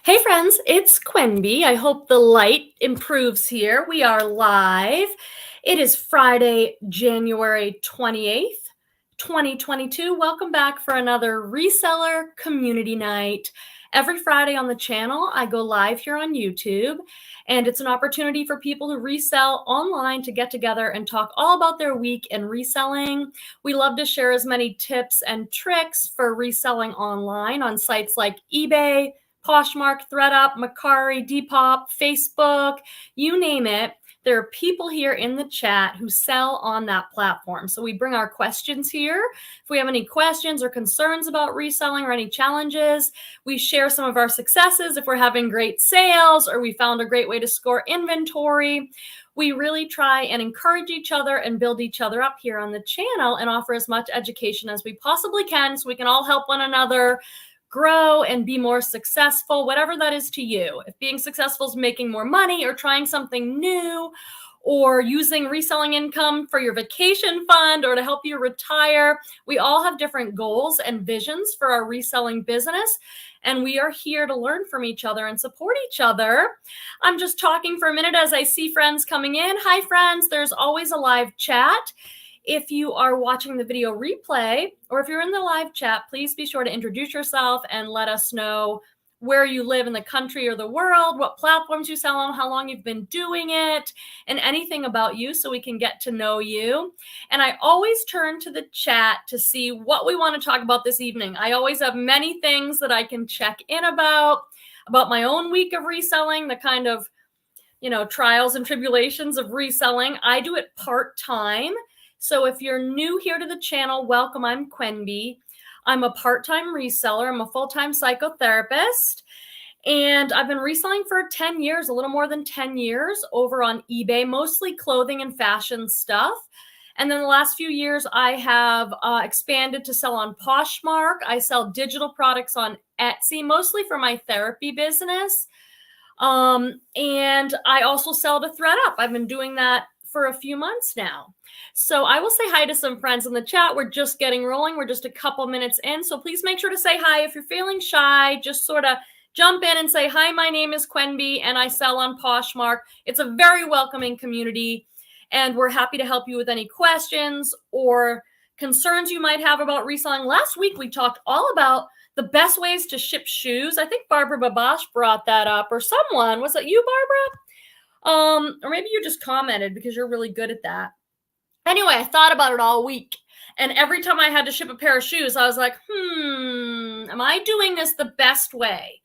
Hey friends, it's Quenby. I hope the light improves here. We are live. It is Friday, January 28th, 2022. Welcome back for another Reseller Community Night. Every Friday on the channel, I go live here on YouTube, and it's an opportunity for people who resell online to get together and talk all about their week in reselling. We love to share as many tips and tricks for reselling online on sites like eBay, Poshmark, Thredup, Mercari, Depop, Facebook, you name it. There are people here in the chat who sell on that platform. So we bring our questions here. If we have any questions or concerns about reselling or any challenges, we share some of our successes if we're having great sales or we found a great way to score inventory. We really try and encourage each other and build each other up here on the channel and offer as much education as we possibly can so we can all help one another grow and be more successful, whatever that is to you. If being successful is making more money or trying something new or using reselling income for your vacation fund or to help you retire, we all have different goals and visions for our reselling business. And we are here to learn from each other and support each other. I'm just talking for a minute as I see friends coming in. Hi, friends. There's always a live chat. If you are watching the video replay, or if you're in the live chat, please be sure to introduce yourself and let us know where you live in the country or the world, what platforms you sell on, how long you've been doing it, and anything about you so we can get to know you. And I always turn to the chat to see what we want to talk about this evening. I always have many things that I can check in about my own week of reselling, the kind of, trials and tribulations of reselling. I do it part-time. So if you're new here to the channel, welcome. I'm Quenby. I'm a part-time reseller. I'm a full-time psychotherapist. And I've been reselling for 10 years, a little more than 10 years over on eBay, mostly clothing and fashion stuff. And then the last few years, I have expanded to sell on Poshmark. I sell digital products on Etsy, mostly for my therapy business. And I also sell to Thredup. I've been doing that for a few months now. So I will say hi to some friends in the chat. We're just getting rolling. We're just a couple minutes in. So please make sure to say hi. If you're feeling shy, just sort of jump in and say, hi, my name is Quenby and I sell on Poshmark. It's a very welcoming community and we're happy to help you with any questions or concerns you might have about reselling. Last week, we talked all about the best ways to ship shoes. I think Barbara Babash brought that up or someone. Was that you, Barbara? Or maybe you just commented because you're really good at that. Anyway, I thought about it all week. And every time I had to ship a pair of shoes, I was like, am I doing this the best way?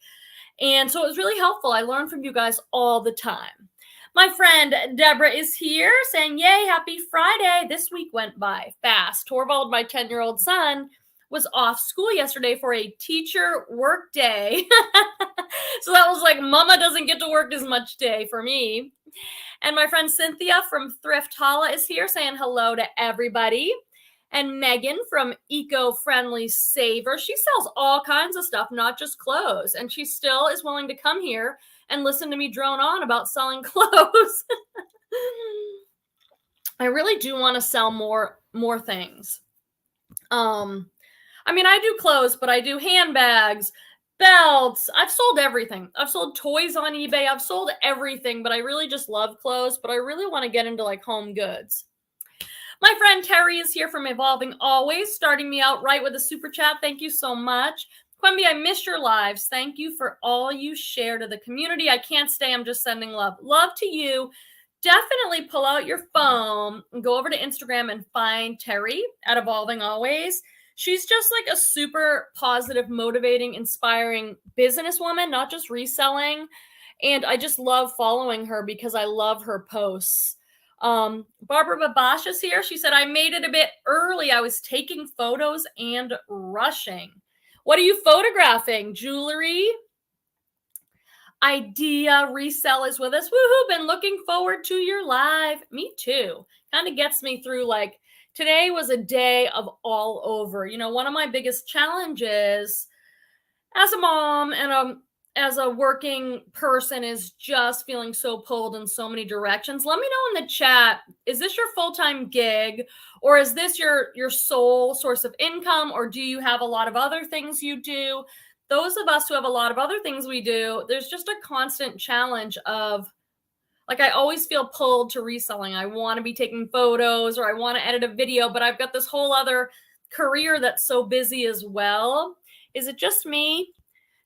And so it was really helpful. I learn from you guys all the time. My friend Deborah is here saying, yay, happy Friday. This week went by fast. Torvald, my 10-year-old son, was off school yesterday for a teacher work day. So that was like, mama doesn't get to work as much day for me. And my friend Cynthia from Thrift Hauls is here saying hello to everybody. And Megan from Eco-Friendly Saver, she sells all kinds of stuff, not just clothes. And she still is willing to come here and listen to me drone on about selling clothes. I really do want to sell more things. I do clothes, but I do handbags, belts. I've sold everything. I've sold toys on eBay. I've sold everything, but I really just love clothes, but I really want to get into like home goods. My friend Terry is here from Evolving Always, starting me out right with a super chat. Thank you so much. Quenby, I missed your lives. Thank you for all you share to the community. I can't stay. I'm just sending love. Love to you. Definitely pull out your phone and go over to Instagram and find Terry at Evolving Always. She's just like a super positive, motivating, inspiring businesswoman, not just reselling. And I just love following her because I love her posts. Barbara Babash is here. She said, I made it a bit early. I was taking photos and rushing. What are you photographing? Jewelry? Idea Resell is with us. Woohoo! Been looking forward to your live. Me too. Kind of gets me through like, today was a day of all over. One of my biggest challenges as a mom and as a working person is just feeling so pulled in so many directions. Let me know in the chat, is this your full-time gig or is this your sole source of income or do you have a lot of other things you do? those of us who have a lot of other things we do, there's just a constant challenge of, like, I always feel pulled to reselling. I want to be taking photos or I want to edit a video, but I've got this whole other career that's so busy as well. Is it just me?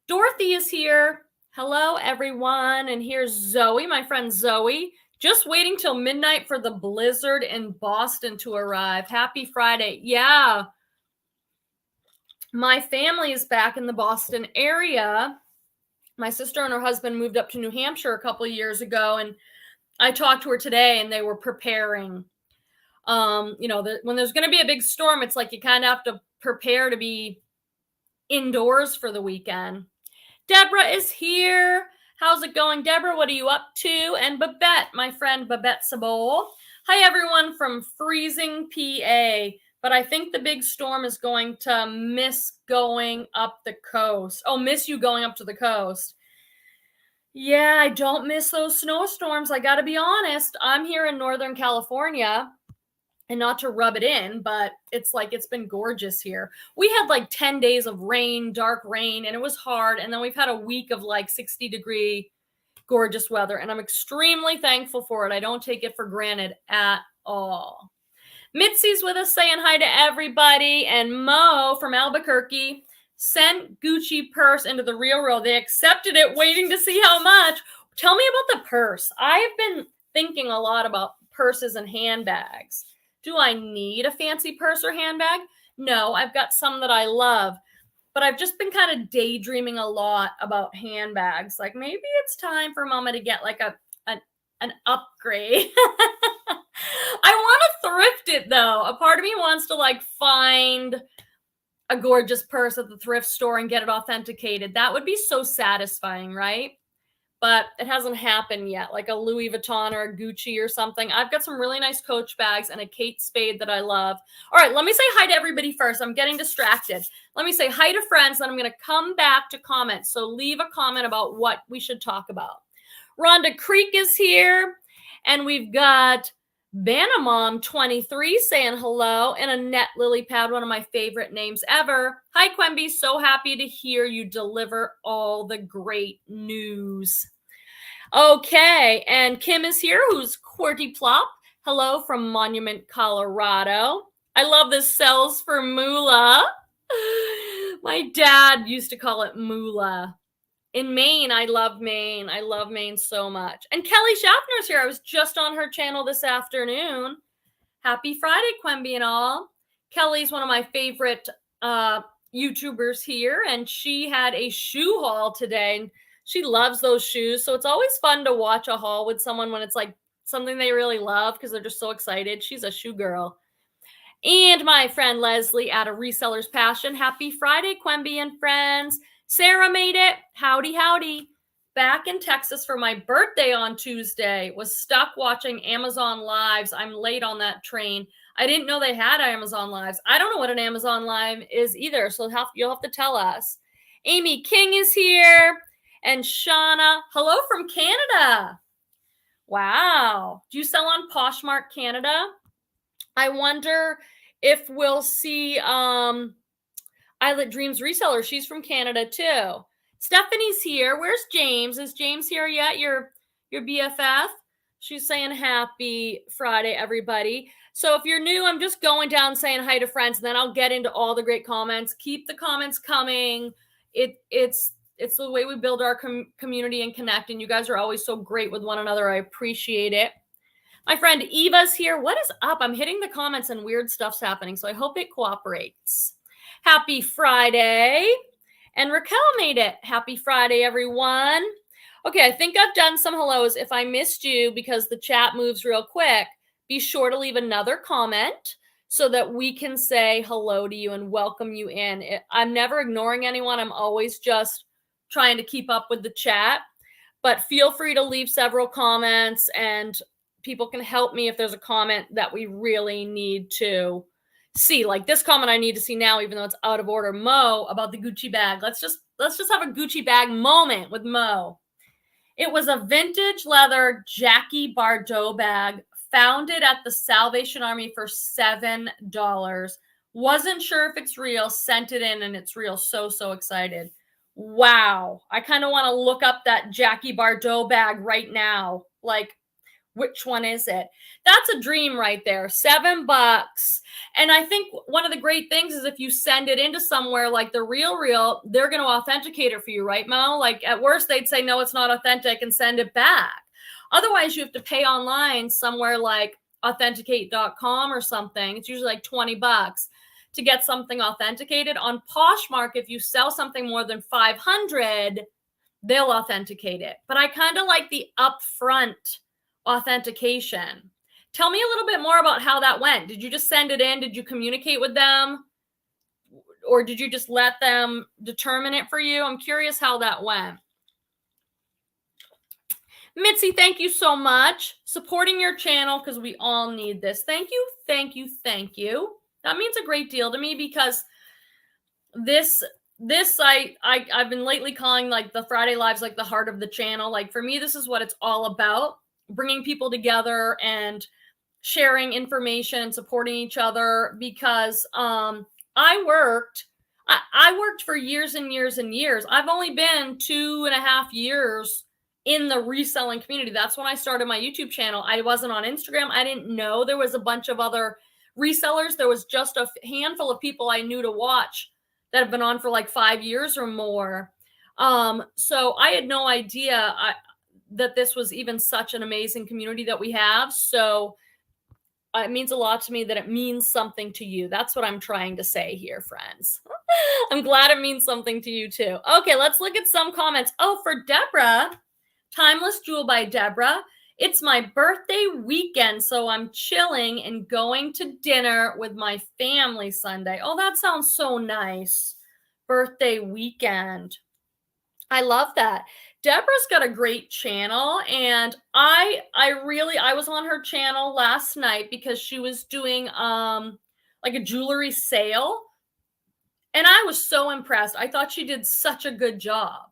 Dorothy is here. Hello, everyone. And here's Zoe, my friend Zoe. Just waiting till midnight for the blizzard in Boston to arrive. Happy Friday. Yeah. My family is back in the Boston area. My sister and her husband moved up to New Hampshire a couple of years ago, and I talked to her today, and they were preparing. When there's going to be a big storm, it's like you kind of have to prepare to be indoors for the weekend. Deborah is here. How's it going, Deborah? What are you up to? And Babette, my friend Babette Sabol. Hi, everyone from freezing PA. But I think the big storm is going to miss going up the coast. Oh, miss you going up to the coast. Yeah, I don't miss those snowstorms. I got to be honest. I'm here in Northern California, and not to rub it in, but it's been gorgeous here. We had like 10 days of rain, dark rain, and it was hard. And then we've had a week of like 60-degree gorgeous weather, and I'm extremely thankful for it. I don't take it for granted at all. Mitzi's with us saying hi to everybody. And Mo from Albuquerque sent Gucci purse into the Real. They accepted it, waiting to see how much. Tell me about the purse. I've been thinking a lot about purses and handbags. Do I need a fancy purse or handbag? No, I've got some that I love, but I've just been kind of daydreaming a lot about handbags. Like, maybe it's time for Mama to get like an upgrade. I want to thrift it though. A part of me wants to like find a gorgeous purse at the thrift store and get it authenticated. That would be so satisfying, right? But it hasn't happened yet, like a Louis Vuitton or a Gucci or something. I've got some really nice Coach bags and a Kate Spade that I love. All right, let me say hi to everybody first. I'm getting distracted. Let me say hi to friends, then I'm going to come back to comments. So leave a comment about what we should talk about. Rhonda Creek is here, and we've got Banamom 23 saying hello, and Annette Lilypad, one of my favorite names ever. Hi, Quemby. So happy to hear you deliver all the great news. Okay, and Kim is here, who's QWERTY Plop. Hello from Monument, Colorado. I love this sells for moolah. My dad used to call it moolah. In Maine, I love Maine. I love Maine so much. And Kelly Schaffner's here. I was just on her channel this afternoon. Happy Friday, Quemby and all. Kelly's one of my favorite YouTubers here, and she had a shoe haul today. And she loves those shoes, so it's always fun to watch a haul with someone when it's like something they really love because they're just so excited. She's a shoe girl. And my friend Leslie at A Reseller's Passion. Happy Friday, Quemby and friends. Sarah made it. Howdy, howdy. Back in Texas for my birthday on Tuesday. Was stuck watching Amazon Lives. I'm late on that train. I didn't know they had Amazon Lives. I don't know what an Amazon Live is either, so you'll have to tell us. Amy King is here. And Shauna. Hello from Canada. Wow. Do you sell on Poshmark Canada? I wonder if we'll see... Islet Dreams Reseller. She's from Canada too. Stephanie's here. Where's James? Is James here yet? Your BFF? She's saying happy Friday, everybody. So if you're new, I'm just going down saying hi to friends, and then I'll get into all the great comments. Keep the comments coming. It's the way we build our community and connect, and you guys are always so great with one another. I appreciate it. My friend Eva's here. What is up? I'm hitting the comments and weird stuff's happening, so I hope it cooperates. Happy Friday. And Raquel made it. Happy Friday, everyone. Okay, I think I've done some hellos. If I missed you because the chat moves real quick, be sure to leave another comment so that we can say hello to you and welcome you in. I'm never ignoring anyone. I'm always just trying to keep up with the chat. But feel free to leave several comments, and people can help me if there's a comment that we really need to see. Like this comment I need to see now, even though it's out of order. Mo, about the Gucci bag. Let's just have a Gucci bag moment with Mo. It was a vintage leather Jackie Bardot bag, founded at the Salvation Army for $7. Wasn't sure if it's real, sent it in, and it's real. So excited. Wow. I kind of want to look up that Jackie Bardot bag right now. Like, which one is it? That's a dream right there. $7. And I think one of the great things is if you send it into somewhere like the Real, they're going to authenticate it for you, right, Mo? Like at worst, they'd say, no, it's not authentic and send it back. Otherwise, you have to pay online somewhere like authenticate.com or something. It's usually like $20 to get something authenticated. On Poshmark, if you sell something more than 500, they'll authenticate it. But I kind of like the upfront authentication. Tell me a little bit more about how that went. Did you just send it in? Did you communicate with them? Or did you just let them determine it for you? I'm curious how that went. Mitzi, thank you so much. Supporting your channel because we all need this. Thank you, thank you, thank you. That means a great deal to me because this I've been lately calling like the Friday Lives like the heart of the channel. Like for me, this is what it's all about. Bringing people together and sharing information and supporting each other because I worked for years and years and years. I've only been 2.5 years in the reselling community. That's when I started my YouTube channel. I wasn't on Instagram. I didn't know there was a bunch of other resellers. There was just a handful of people I knew to watch that have been on for like 5 years or more. So I had no idea that this was even such an amazing community that we have. So it means a lot to me that it means something to you. That's what I'm trying to say here, friends. I'm glad it means something to you too. Okay, let's look at some comments. Oh, for Deborah, Timeless Jewel by Deborah. It's my birthday weekend, so I'm chilling and going to dinner with my family Sunday. Oh, that sounds so nice. Birthday weekend. I love that. Deborah's got a great channel, and I was on her channel last night because she was doing like a jewelry sale, and I was so impressed. I thought she did such a good job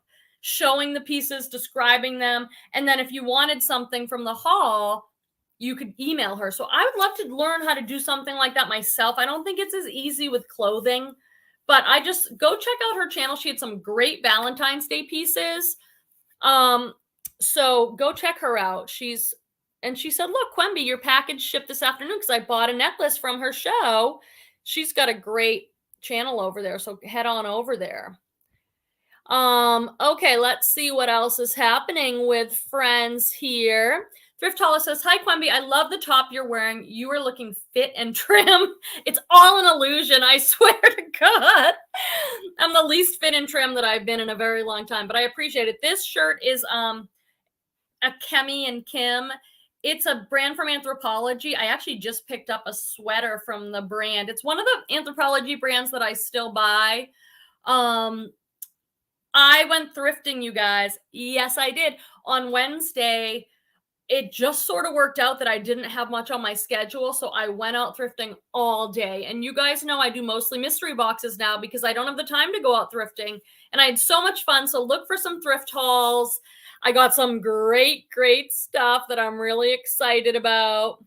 showing the pieces, describing them, and then if you wanted something from the haul, you could email her. So I would love to learn how to do something like that myself. I don't think it's as easy with clothing, but I just go check out her channel. She had some great Valentine's Day pieces. So go check her out. She said, look, Quemby, your package shipped this afternoon because I bought a necklace from her show. She's got a great channel over there. So head on over there. Okay, let's see what else is happening with friends here. Thrift Hauls says, hi, Quemby. I love the top you're wearing. You are looking fit and trim. It's all an illusion, I swear to God. I'm the least fit and trim that I've been in a very long time, but I appreciate it. This shirt is a Kemi and Kim. It's a brand from Anthropologie. I actually just picked up a sweater from the brand. It's one of the Anthropologie brands that I still buy. I went thrifting, you guys. Yes, I did. On Wednesday, it just sort of worked out that I didn't have much on my schedule, so I went out thrifting all day. And you guys know I do mostly mystery boxes now because I don't have the time to go out thrifting. And I had so much fun, so look for some thrift hauls. I got some great, great stuff that I'm really excited about.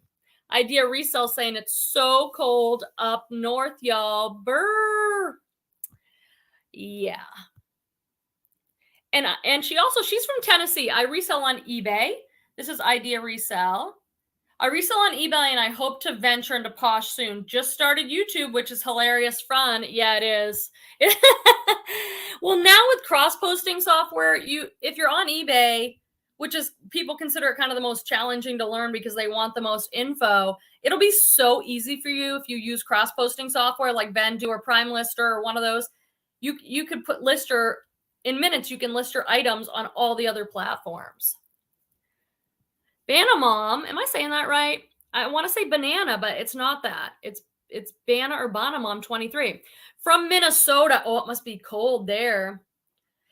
Idea Resell saying it's so cold up north, y'all. Brr. Yeah. And she's from Tennessee. I resell on eBay. This is Idea Resell. I resell on eBay and I hope to venture into Posh soon. Just started YouTube, which is hilarious fun. Yeah, it is. Well, now with cross-posting software, if you're on eBay, which is people consider it kind of the most challenging to learn because they want the most info, it'll be so easy for you if you use cross-posting software like Vendoo or Prime Lister or one of those. You could put Lister in minutes. You can list your items on all the other platforms. Banamom, am I saying that right? I want to say banana, but it's not that. It's Bana or Banamom 23 from Minnesota. Oh, it must be cold there.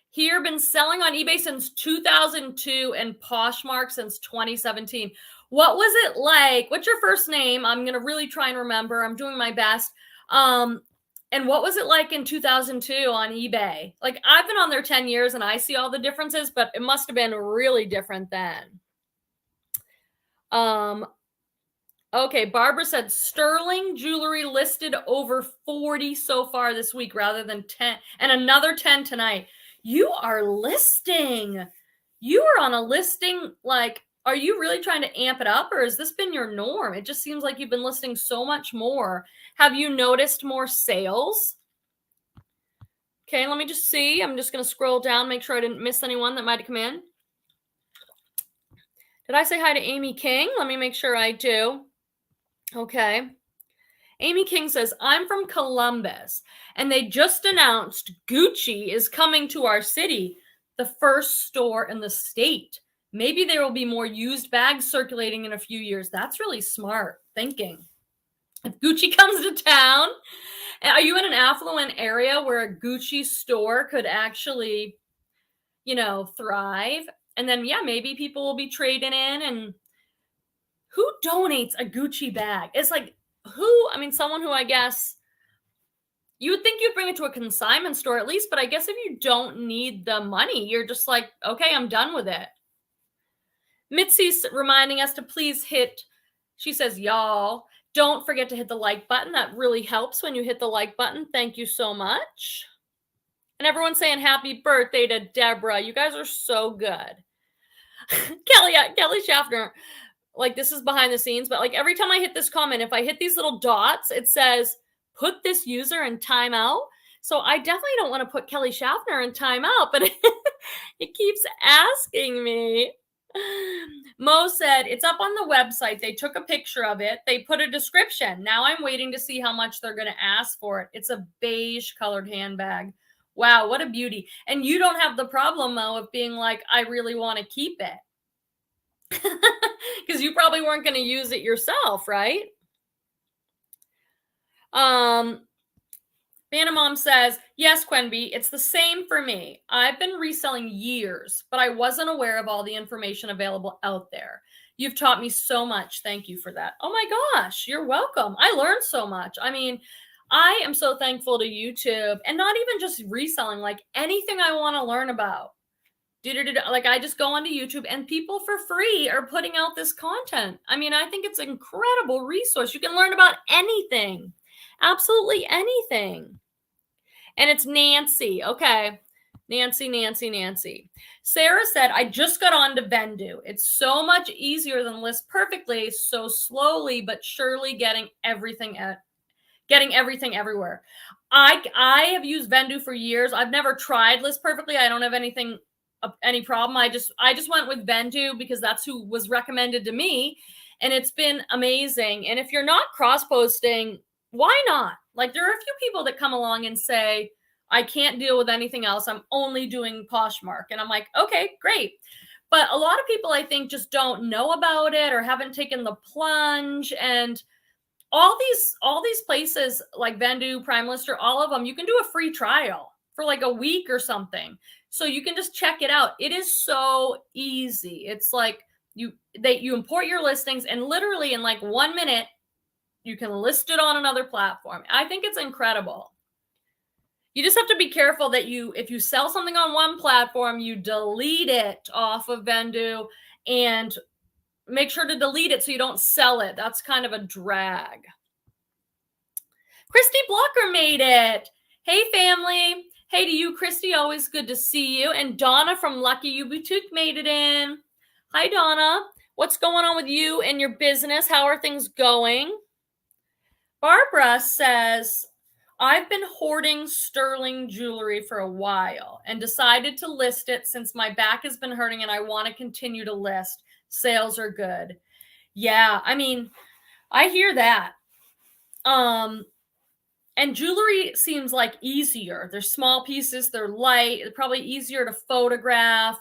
Here, been selling on eBay since 2002 and Poshmark since 2017. What was it like? What's your first name? I'm going to really try and remember. I'm doing my best. And what was it like in 2002 on eBay? Like, I've been on there 10 years and I see all the differences, but it must have been really different then. Okay, Barbara said sterling jewelry listed over 40 so far this week rather than 10 and another 10 tonight. You are listing. You are on a listing, like, are you really trying to amp it up, or has this been your norm? It just seems like you've been listing so much more. Have you noticed more sales? Okay, let me just see. I'm just going to scroll down, make sure I didn't miss anyone that might have come in. Did I say hi to Amy King? Let me make sure I do. Okay. Amy King says, I'm from Columbus, and they just announced Gucci is coming to our city, the first store in the state. Maybe there will be more used bags circulating in a few years. That's really smart thinking. If Gucci comes to town, are you in an affluent area where a Gucci store could actually, thrive? And then, yeah, maybe people will be trading in. And who donates a Gucci bag? It's like, someone who I guess you would think you'd bring it to a consignment store at least, but I guess if you don't need the money, you're just like, okay, I'm done with it. Mitzi's reminding us to please she says, y'all, don't forget to hit the like button. That really helps when you hit the like button. Thank you so much. And everyone's saying happy birthday to Deborah. You guys are so good. Kelly Schaffner, like, this is behind the scenes, but like every time I hit this comment, if I hit these little dots, it says, put this user in timeout. So I definitely don't want to put Kelly Schaffner in timeout, but it keeps asking me. Mo said, it's up on the website. They took a picture of it. They put a description. Now I'm waiting to see how much they're going to ask for it. It's a beige colored handbag. Wow, what a beauty. And you don't have the problem, Mo, of being like, I really want to keep it. Because you probably weren't going to use it yourself, right? Mom says, yes, Quenby, it's the same for me. I've been reselling years, but I wasn't aware of all the information available out there. You've taught me so much. Thank you for that. Oh my gosh, you're welcome. I learned so much. I mean, I am so thankful to YouTube, and not even just reselling, like anything I want to learn about. Like, I just go onto YouTube and people for free are putting out this content. I mean, I think it's an incredible resource. You can learn about anything, absolutely anything. And it's Nancy. Okay. Nancy. Sarah said, I just got on to Vendoo. It's so much easier than List Perfectly. So slowly but surely getting everything everywhere. I have used Vendoo for years. I've never tried List Perfectly. I don't have any problem. I just went with Vendoo because that's who was recommended to me, and it's been amazing. And if you're not cross-posting, why not? Like, there are a few people that come along and say, I can't deal with anything else. I'm only doing Poshmark. And I'm like, okay, great. But a lot of people, I think, just don't know about it or haven't taken the plunge. And all these places like Vendoo, Prime Lister, all of them, you can do a free trial for like a week or something. So you can just check it out. It is so easy. It's like you import your listings, and literally in like 1 minute, you can list it on another platform. I think it's incredible. You just have to be careful that if you sell something on one platform, you delete it off of Vendoo, and make sure to delete it so you don't sell it. That's kind of a drag. Christy Blocker made it. Hey, family. Hey to you, Christy. Always good to see you. And Donna from Lucky You Boutique made it in. Hi, Donna. What's going on with you and your business? How are things going? Barbara says, I've been hoarding sterling jewelry for a while and decided to list it since my back has been hurting and I want to continue to list. Sales are good. Yeah, I mean, I hear that. And jewelry seems like easier. They're small pieces, they're light, it's probably easier to photograph,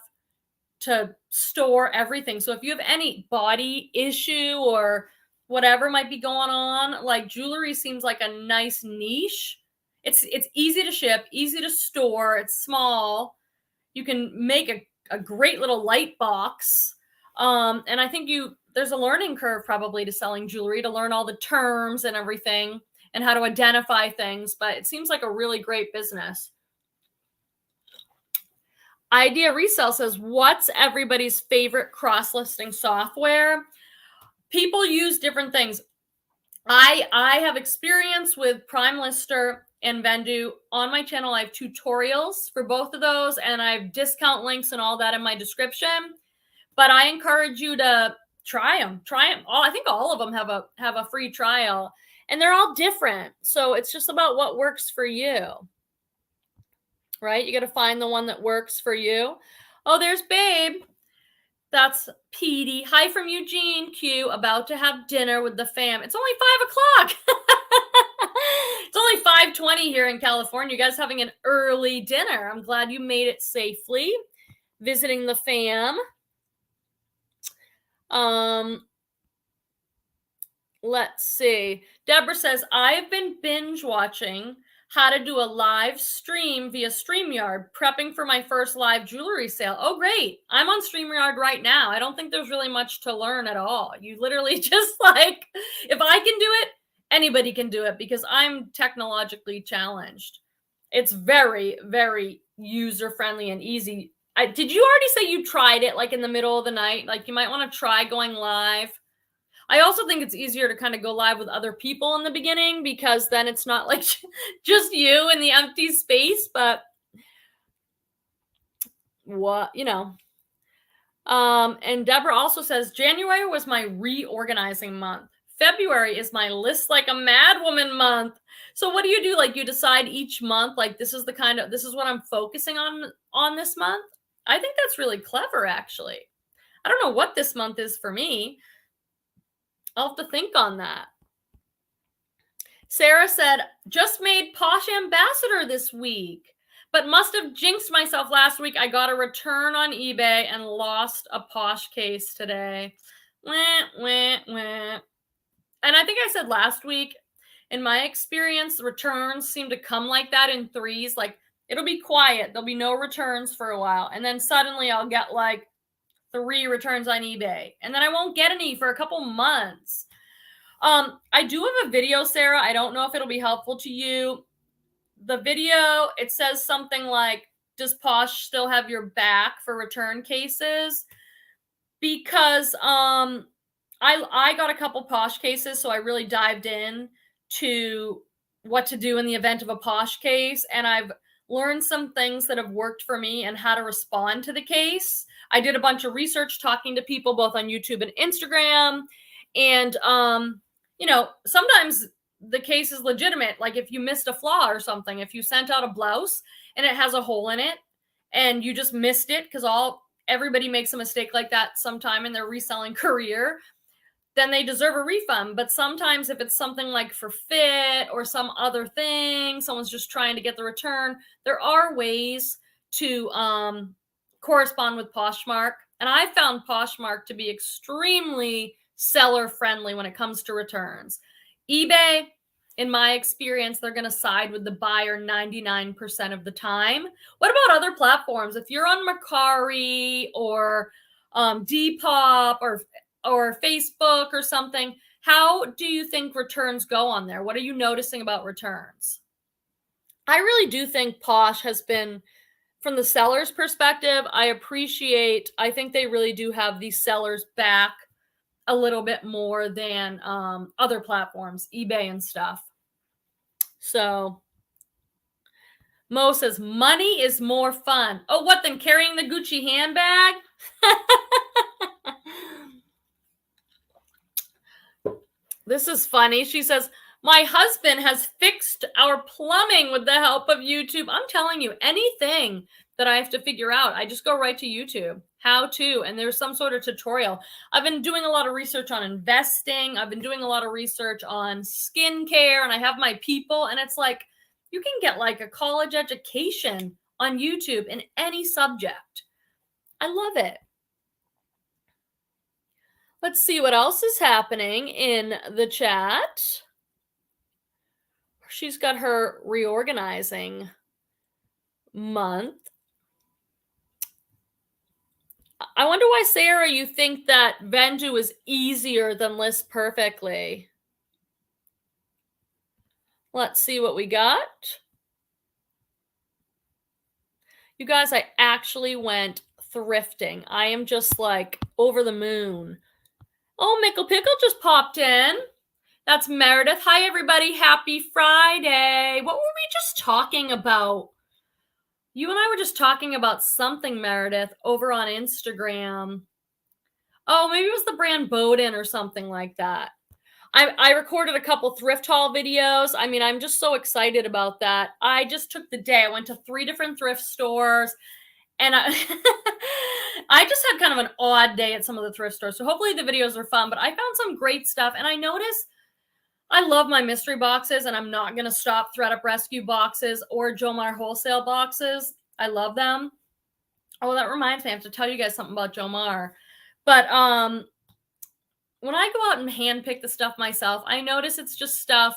to store everything. So if you have any body issue or whatever might be going on, like, jewelry seems like a nice niche. It's easy to ship, easy to store, it's small. You can make a great little light box. And I think there's a learning curve probably to selling jewelry, to learn all the terms and everything and how to identify things, but it seems like a really great business. Idea Resell says, what's everybody's favorite cross-listing software? People use different things. I have experience with Prime Lister and Vendu on my channel. I have tutorials for both of those, and I have discount links and all that in my description. But I encourage you to try them. I think all of them have a free trial, and they're all different. So it's just about what works for you, right? You got to find the one that works for you. Oh, there's Babe. That's Petey. Hi from Eugene Q. About to have dinner with the fam. It's only 5 o'clock. It's only 5:20 here in California. You guys having an early dinner. I'm glad you made it safely. Visiting the fam. Let's see. Deborah says, I've been binge watching how to do a live stream via StreamYard, prepping for my first live jewelry sale. Oh, great. I'm on StreamYard right now. I don't think there's really much to learn at all. You literally just like, if I can do it, anybody can do it because I'm technologically challenged. It's very, very user-friendly and easy. Did you already say you tried it like in the middle of the night? Like you might want to try going live. I also think it's easier to kind of go live with other people in the beginning because then it's not like just you in the empty space, but what, you know. And Deborah also says, January was my reorganizing month. February is my list like a madwoman month. So what do you do? Like you decide each month, like this is what I'm focusing on this month. I think that's really clever, actually. I don't know what this month is for me. I'll have to think on that. Sarah said, just made Posh Ambassador this week, but must have jinxed myself last week. I got a return on eBay and lost a Posh case today. Wah, wah, wah. And I think I said last week, in my experience, returns seem to come like that in threes. Like it'll be quiet. There'll be no returns for a while. And then suddenly I'll get like 3 returns on eBay. And then I won't get any for a couple months. I do have a video, Sarah. I don't know if it'll be helpful to you. The video, it says something like, does Posh still have your back for return cases? Because I got a couple Posh cases, so I really dived in to what to do in the event of a Posh case. And I've learned some things that have worked for me and how to respond to the case. I did a bunch of research talking to people both on YouTube and Instagram. And, you know, sometimes the case is legitimate. Like if you missed a flaw or something, if you sent out a blouse and it has a hole in it and you just missed it because everybody makes a mistake like that sometime in their reselling career, then they deserve a refund. But sometimes if it's something like for fit or some other thing, someone's just trying to get the return, there are ways to correspond with Poshmark. And I found Poshmark to be extremely seller friendly when it comes to returns. eBay, in my experience, they're going to side with the buyer 99% of the time. What about other platforms? If you're on Mercari or Depop or Facebook or something, how do you think returns go on there? What are you noticing about returns? I really do think Posh has been, from the seller's perspective, I think they really do have these sellers back a little bit more than other platforms, eBay and stuff. So Mo says, money is more fun. Oh, what, than carrying the Gucci handbag? This is funny. She says, my husband has fixed our plumbing with the help of YouTube. I'm telling you, anything that I have to figure out, I just go right to YouTube. How to, and there's some sort of tutorial. I've been doing a lot of research on investing. I've been doing a lot of research on skincare, and I have my people, and it's like, you can get like a college education on YouTube in any subject. I love it. Let's see what else is happening in the chat. She's got her reorganizing month. I wonder why, Sarah, you think that Vendu is easier than List Perfectly. Let's see what we got. You guys, I actually went thrifting. I am just like over the moon. Oh, Mickle Pickle just popped in. That's Meredith. Hi, everybody. Happy Friday. What were just talking about, you and I were just talking about something, Meredith, over on Instagram. Oh, maybe it was the brand Bowden or something like that. I recorded a couple thrift haul videos. I mean, I'm just so excited about that. I just took the day. I went to 3 different thrift stores, and I just had kind of an odd day at some of the thrift stores. So hopefully the videos are fun, but I found some great stuff. And I noticed I love my mystery boxes, and I'm not going to stop Thredup Rescue boxes or Jomar Wholesale boxes. I love them. Oh, that reminds me, I have to tell you guys something about Jomar. But when I go out and handpick the stuff myself, I notice it's just stuff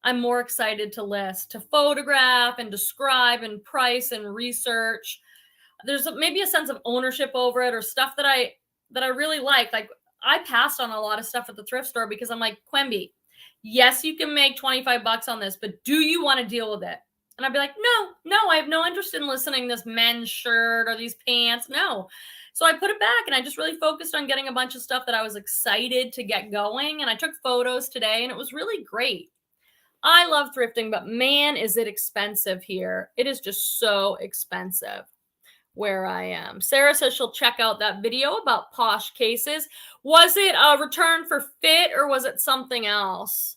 I'm more excited to list, to photograph and describe and price and research. There's maybe a sense of ownership over it, or stuff that I really like. Like, I passed on a lot of stuff at the thrift store because I'm like, Quemby, yes, you can make 25 bucks on this, but do you want to deal with it? And I'd be like, no, I have no interest in listening to this men's shirt or these pants. No. So I put it back, and I just really focused on getting a bunch of stuff that I was excited to get going. And I took photos today, and it was really great. I love thrifting, but man, is it expensive here. It is just so expensive where I am. Sarah says she'll check out that video about Posh cases. Was it a return for fit, or was it something else?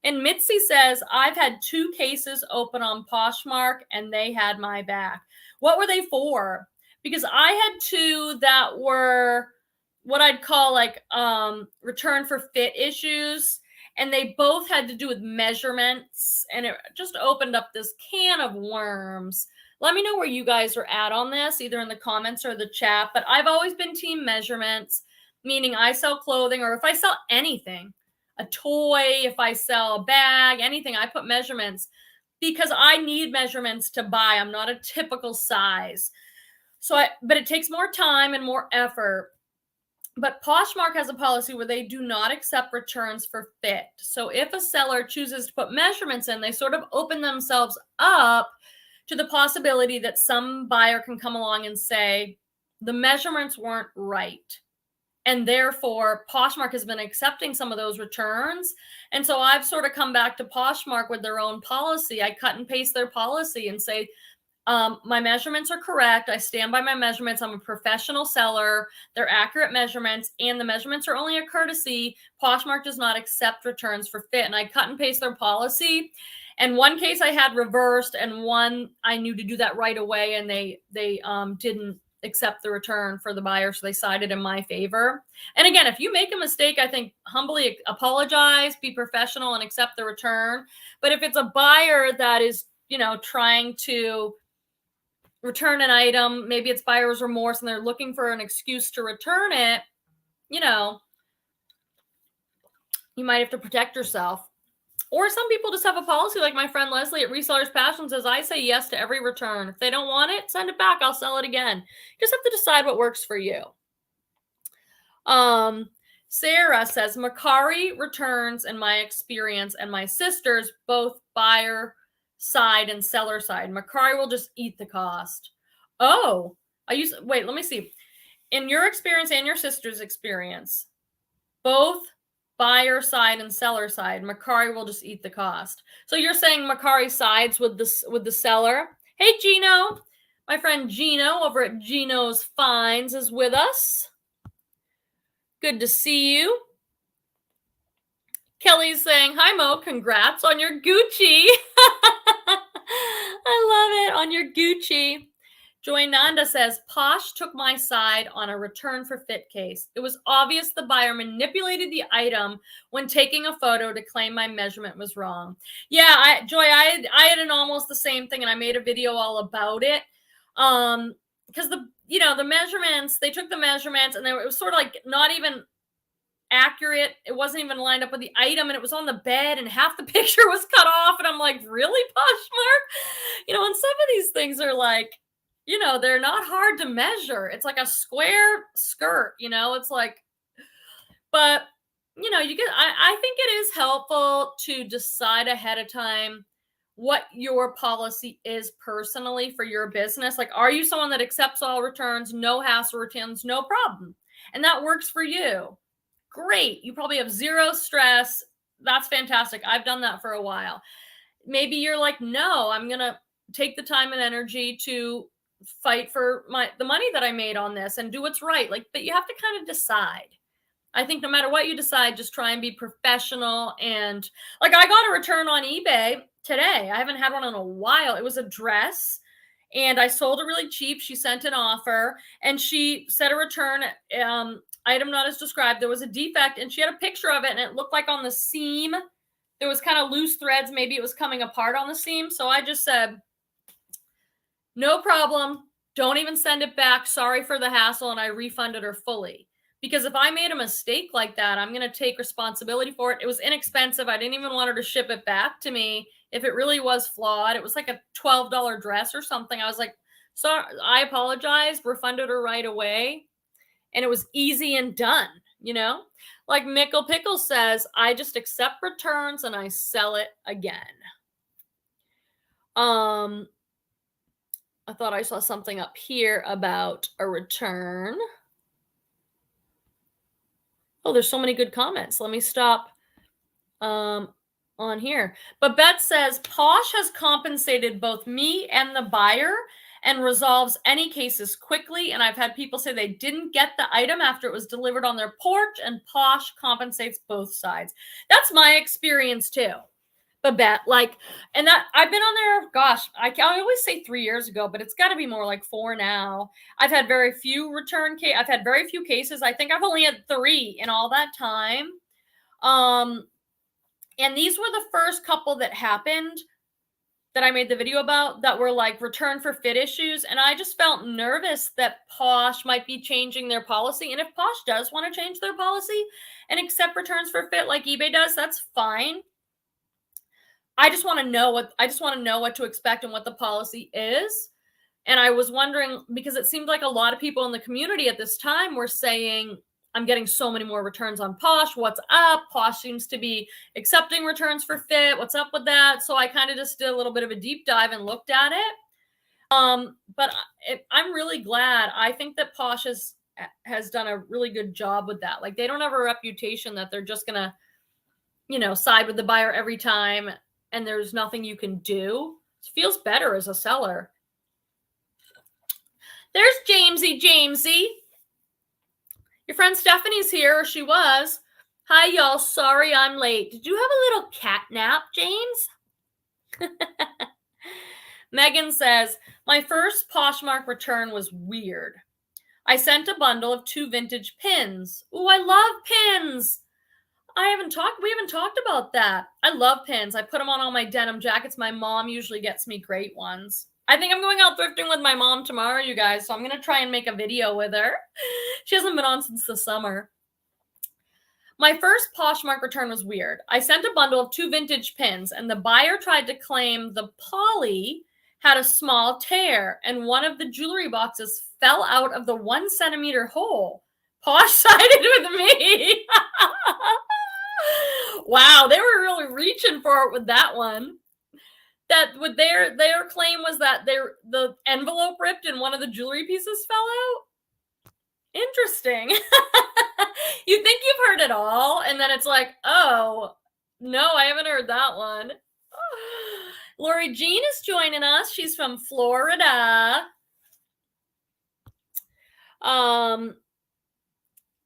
And Mitzi says, I've had 2 cases open on Poshmark, and they had my back. What were they for? Because I had 2 that were what I'd call like return for fit issues. And they both had to do with measurements. And it just opened up this can of worms. Let me know where you guys are at on this, either in the comments or the chat. But I've always been team measurements, meaning I sell clothing, or if I sell anything, a toy, if I sell a bag, anything, I put measurements because I need measurements to buy. I'm not a typical size. But it takes more time and more effort. But Poshmark has a policy where they do not accept returns for fit. So if a seller chooses to put measurements in, they sort of open themselves up to the possibility that some buyer can come along and say, the measurements weren't right. And therefore, Poshmark has been accepting some of those returns. And so I've sort of come back to Poshmark with their own policy. I cut and paste their policy and say, my measurements are correct. I stand by my measurements. I'm a professional seller. They're accurate measurements, and the measurements are only a courtesy. Poshmark does not accept returns for fit. And I cut and paste their policy. And one case I had reversed, and one I knew to do that right away, and they didn't accept the return for the buyer, so they sided in my favor. And again, if you make a mistake, I think humbly apologize, be professional, and accept the return. But if it's a buyer that is, trying to return an item, maybe it's buyer's remorse and they're looking for an excuse to return it, you might have to protect yourself. Or some people just have a policy, like my friend Leslie at Resellers Passion says, I say yes to every return. If they don't want it, send it back. I'll sell it again. You just have to decide what works for you. Sarah says, Mercari returns, in my experience, and my sisters, both buyer side and seller side. Mercari will just eat the cost. Oh, wait, let me see. In your experience and your sister's experience, both buyer side and seller side, Mercari will just eat the cost. So you're saying Mercari sides with the seller. Hey, Gino. My friend Gino over at Gino's Finds is with us. Good to see you. Kelly's saying, hi, Mo. Congrats on your Gucci. I love it. On your Gucci. Joy Nanda says, Posh took my side on a return for fit case. It was obvious the buyer manipulated the item when taking a photo to claim my measurement was wrong. Yeah, Joy, I had an almost the same thing, and I made a video all about it. Because the measurements, they took the measurements, and it was sort of like not even accurate. It wasn't even lined up with the item, and it was on the bed, and half the picture was cut off. And I'm like, really, Poshmark? And some of these things are like, they're not hard to measure. It's like a square skirt, it's like, but I think it is helpful to decide ahead of time what your policy is personally for your business. Like, are you someone that accepts all returns, no hassle returns, no problem? And that works for you. Great. You probably have zero stress. That's fantastic. I've done that for a while. maybe you're like, no, I'm going to take the time and energy to fight for the money that I made on this and do what's right. Like, but you have to kind of decide. I think no matter what you decide, just try and be professional. And like, I got a return on eBay today. I haven't had one in a while. It was a dress and I sold it really cheap. She sent an offer and she said a return, item not as described. There was a defect and she had a picture of it and it looked like on the seam, there was kind of loose threads. Maybe it was coming apart on the seam. So I just said, no problem. Don't even send it back. Sorry for the hassle. And I refunded her fully. Because if I made a mistake like that, I'm going to take responsibility for it. It was inexpensive. I didn't even want her to ship it back to me. If it really was flawed, it was like a $12 dress or something. I was like, sorry, I apologized, refunded her right away. And it was easy and done, you know? Like Mickle Pickle says, I just accept returns and I sell it again. I thought I saw something up here about a return. Oh, there's so many good comments. Let me stop on here. But Beth says, Posh has compensated both me and the buyer and resolves any cases quickly. And I've had people say they didn't get the item after it was delivered on their porch, and Posh compensates both sides. That's my experience too. Babette, like, and that I've been on there, gosh, I always say 3 years ago, but it's got to be more like 4 now. I've had very few I've had very few cases. I think I've only had 3 in all that time. And these were the first couple that happened that I made the video about that were like return for fit issues. And I just felt nervous that Posh might be changing their policy. And if Posh does want to change their policy and accept returns for fit like eBay does, that's fine. I just want to know what to expect and what the policy is. And I was wondering, because it seemed like a lot of people in the community at this time were saying, I'm getting so many more returns on Posh. What's up? Posh seems to be accepting returns for fit. What's up with that? So I kind of just did a little bit of a deep dive and looked at it. But I'm really glad. I think that Posh has done a really good job with that. Like, they don't have a reputation that they're just going to, side with the buyer every time and there's nothing you can do. It feels better as a seller. There's Jamesy. Your friend Stephanie's here, or she was. Hi, y'all. Sorry I'm late. Did you have a little cat nap, James? Megan says, my first Poshmark return was weird. I sent a bundle of 2 vintage pins. Ooh, I love pins. We haven't talked about that. I love pins. I put them on all my denim jackets. My mom usually gets me great ones. I think I'm going out thrifting with my mom tomorrow, you guys. So I'm going to try and make a video with her. She hasn't been on since the summer. My first Poshmark return was weird. I sent a bundle of 2 vintage pins and the buyer tried to claim the poly had a small tear and one of the jewelry boxes fell out of the 1 centimeter hole. Posh sided with me. Wow, they were really reaching for it with that one. That with their claim was that the envelope ripped and one of the jewelry pieces fell out. Interesting. You think you've heard it all, and then it's like, oh, no, I haven't heard that one. Lori Jean is joining us. She's from Florida.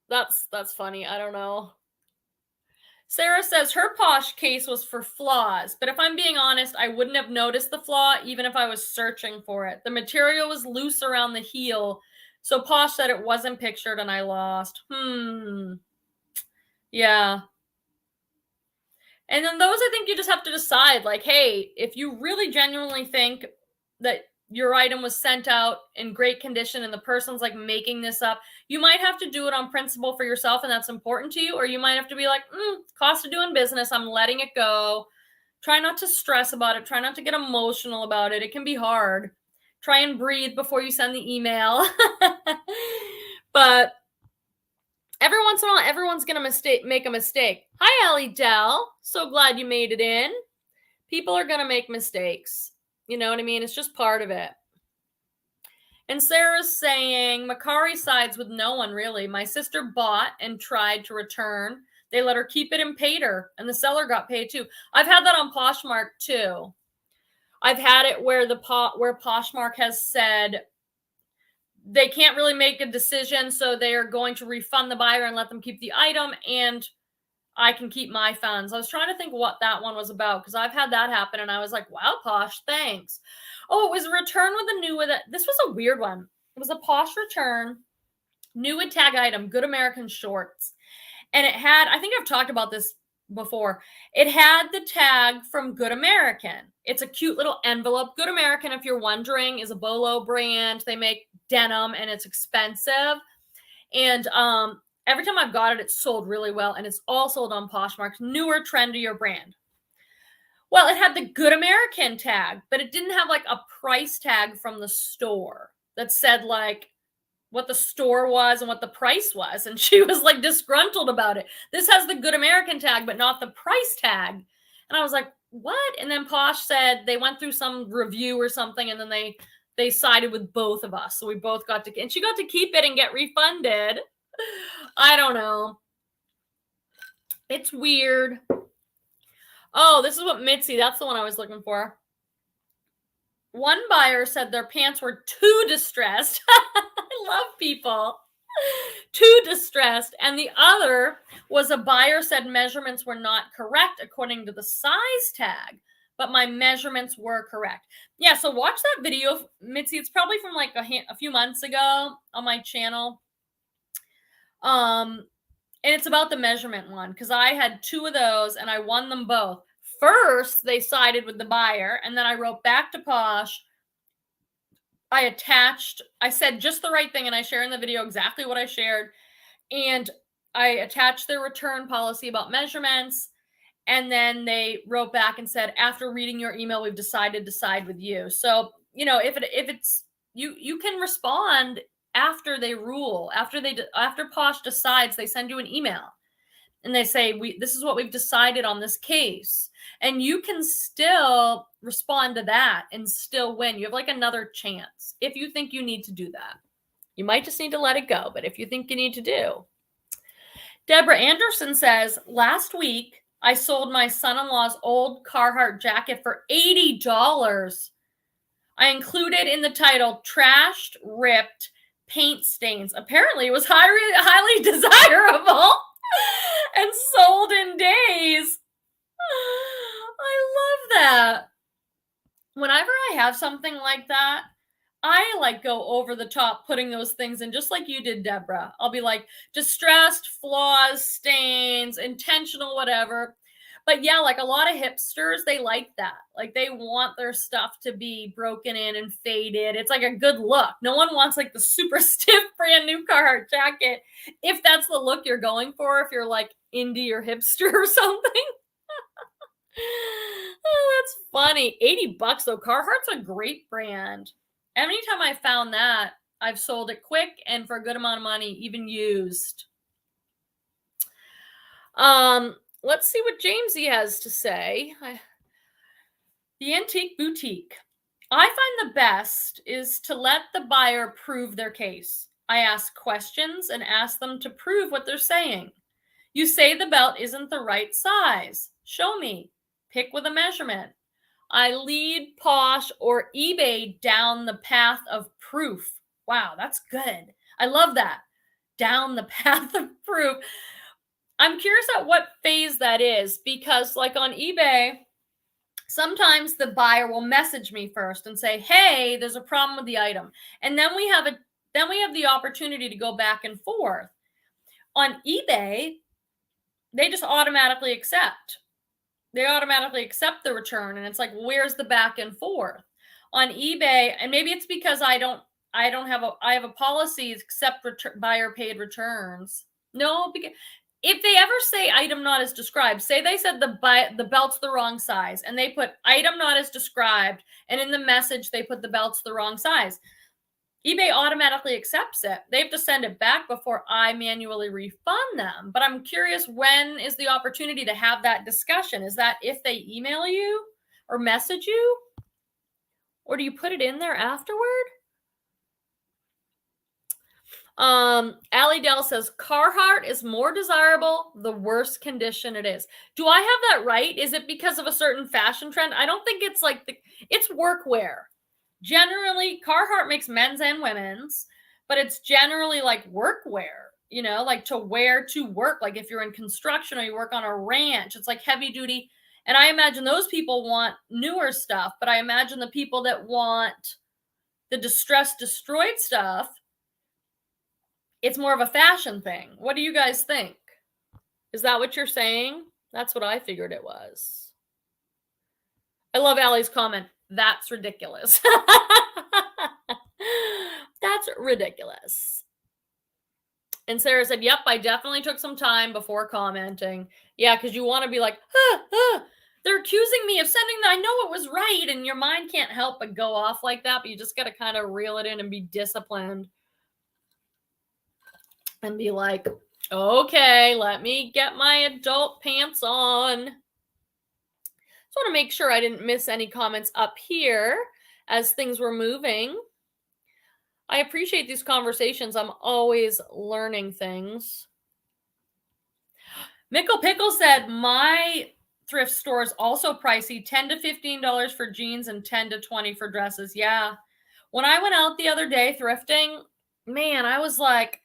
That's funny. I don't know. Sarah says her Posh case was for flaws, but if I'm being honest, I wouldn't have noticed the flaw even if I was searching for it. The material was loose around the heel, so Posh said it wasn't pictured and I lost. Yeah. And then those, I think you just have to decide, like, hey, if you really genuinely think that your item was sent out in great condition and the person's like making this up, you might have to do it on principle for yourself and that's important to you, or you might have to be like, cost of doing business, I'm letting it go. Try not to stress about it. Try not to get emotional about it. It can be hard. Try and breathe before you send the email. But every once in a while, everyone's going to make a mistake. Hi, Allie Dell. So glad you made it in. People are going to make mistakes. You know what I mean? It's just part of it. And Sarah's saying, Macari sides with no one, really. My sister bought and tried to return. They let her keep it and paid her, and the seller got paid too. I've had that on Poshmark too. I've had it where where Poshmark has said they can't really make a decision, so they are going to refund the buyer and let them keep the item, and I can keep my funds. I was trying to think what that one was about, because I've had that happen, and I was like, wow, Posh, thanks. Oh, it was a return with a new, this was a weird one. It was a Posh return, new with tag item, Good American Shorts. And it had, I think I've talked about this before, it had the tag from Good American. It's a cute little envelope. Good American, if you're wondering, is a Bolo brand. They make denim, and it's expensive. And every time I've got it, it's sold really well, and it's all sold on Poshmark, newer, trendier brand. Well, it had the Good American tag, but it didn't have like a price tag from the store that said like what the store was and what the price was. And she was like disgruntled about it. This has the Good American tag, but not the price tag. And I was like, what? And then Posh said they went through some review or something, and then they sided with both of us. So we both got to, and she got to keep it and get refunded. I don't know. It's weird. Oh, this is what Mitzi, that's the one I was looking for. One buyer said their pants were too distressed. I love people. Too distressed. And the other was a buyer said measurements were not correct according to the size tag, but my measurements were correct. Yeah, so watch that video, Mitzi. It's probably from like a few months ago on my channel. And it's about the measurement one, because I had two of those and I won them both. First, they sided with the buyer, and then I wrote back to Posh. I said just the right thing, and I share in the video exactly what I shared. And I attached their return policy about measurements. And then they wrote back and said, after reading your email, we've decided to side with you. So, you know, if it's, you can respond after they rule, after Posh decides, they send you an email and they say, this is what we've decided on this case. And you can still respond to that and still win. You have like another chance if you think you need to do that. You might just need to let it go, but if you think you need to do. Deborah Anderson says, last week I sold my son-in-law's old Carhartt jacket for $80. I included in the title, trashed, ripped, paint stains. Apparently it was highly desirable and sold in days. I love that. Whenever I have something like that, I like go over the top putting those things in, just like you did, Deborah. I'll be like distressed, flaws, stains, intentional, whatever. But yeah, like a lot of hipsters, they like that. Like they want their stuff to be broken in and faded. It's like a good look. No one wants like the super stiff brand new Carhartt jacket if that's the look you're going for, if you're like indie or hipster or something. Oh, that's funny. $80 though. Carhartt's a great brand. Anytime I found that, I've sold it quick and for a good amount of money, even used. Let's see what Jamesy has to say. The Antique Boutique. I find the best is to let the buyer prove their case. I ask questions and ask them to prove what they're saying. You say the belt isn't the right size. Show me. Pick with a measurement. I lead Posh or eBay down the path of proof. Wow, that's good. I love that. Down the path of proof. I'm curious at what phase that is, because like on eBay, sometimes the buyer will message me first and say, hey, there's a problem with the item. And then we have the opportunity to go back and forth. On eBay, they just automatically accept. They automatically accept the return, and it's like, where's the back and forth? On eBay, and maybe it's because I have a policy accept buyer paid returns. No, because if they ever say item not as described, say they said the belt's the wrong size, and they put item not as described, and in the message they put the belt's the wrong size, eBay automatically accepts it. They have to send it back before I manually refund them. But I'm curious, when is the opportunity to have that discussion? Is that if they email you or message you? Or do you put it in there afterward? Allie Dell says Carhartt is more desirable the worse condition it is. Do I have that right? Is it because of a certain fashion trend? I don't think it's like it's workwear. Generally, Carhartt makes men's and women's, but it's generally like workwear, like to wear to work. Like if you're in construction or you work on a ranch, it's like heavy duty. And I imagine those people want newer stuff, but I imagine the people that want the distressed, destroyed stuff, it's more of a fashion thing. What do you guys think? Is that what you're saying? That's what I figured it was. I love Allie's comment. That's ridiculous. That's ridiculous. And Sarah said, yep, I definitely took some time before commenting. Yeah, because you want to be like, they're accusing me of sending that. I know it was right. And your mind can't help but go off like that. But you just got to kind of reel it in and be disciplined. And be like, okay, let me get my adult pants on. Just want to make sure I didn't miss any comments up here as things were moving. I appreciate these conversations. I'm always learning things. Mickle Pickle said, my thrift store is also pricey, $10 to $15 for jeans and $10 to $20 for dresses. Yeah. When I went out the other day thrifting, man, I was like,